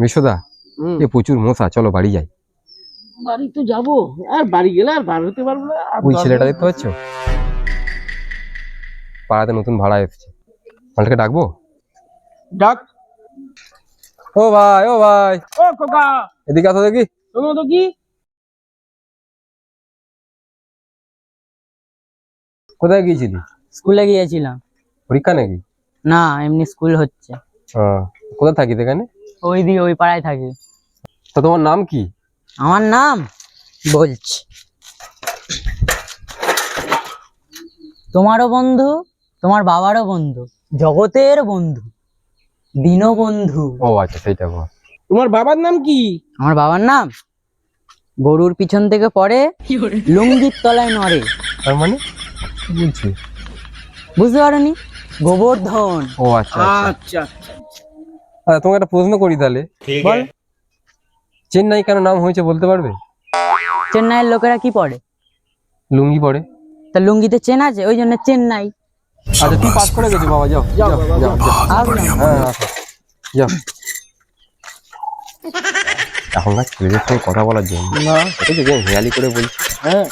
বিশ্বদা, এ প্রচুর মশা, চলো বাড়ি যাই। বাড়ি তো যাবো, আর বাড়ি গেলে আর বার হতে পারবো না। ওই ছেলেটা দেখতে পাচ্ছ, পাড়াতে নতুন ভাড়া এসেছে, মালটাকে ডাকবো? ডাক। ও ভাই, ও ভাই, ও খোকা, এদিকে আসো দেখি। তুমি তো কি? কোথায় গিয়েছিলি? স্কুলে গিয়েছিলাম। পরীক্ষা নাকি? না, এমনি স্কুল হচ্ছে। কোথায় থাকিস এখানে? ওই পাড়ায় থাকি। তা তোমার নাম কি? আমার নাম বলছি, তোমারও বন্ধু, তোমার বাবারও বন্ধু, জগতের বন্ধু, দীনবন্ধু। ও আচ্ছা, সেইটা বল। তোমার বাবার নাম কি? আমার বাবার নাম গরুর পিছন থেকে পড়ে, লুঙ্গির তলায় নড়ে। তার মানে কি বলছি? বুঝতে পারোনি? গোবর্ধন। ও আচ্ছা আচ্ছা। আচ্ছা আচ্ছা, তোমাকে একটা প্রশ্ন করি তাহলে। বল। চেন্নাই কেন নাম হয়েছে বলতে পারবে? চেন্নাইয়ের লোকেরা কি পড়ে? লুঙ্গি পরে। তা লুঙ্গিতে চেন আছে, ওই জন্য চেন্নাই। আচ্ছা, তুই পাস করে গেছি বাবা, যাও যাও যাও যাও। আসলাম। হ্যাঁ আসো, যাও। এখনকার ছেলেদের সঙ্গে কথা বলার জন্য না। হেয়ালি করে বলছি। হ্যাঁ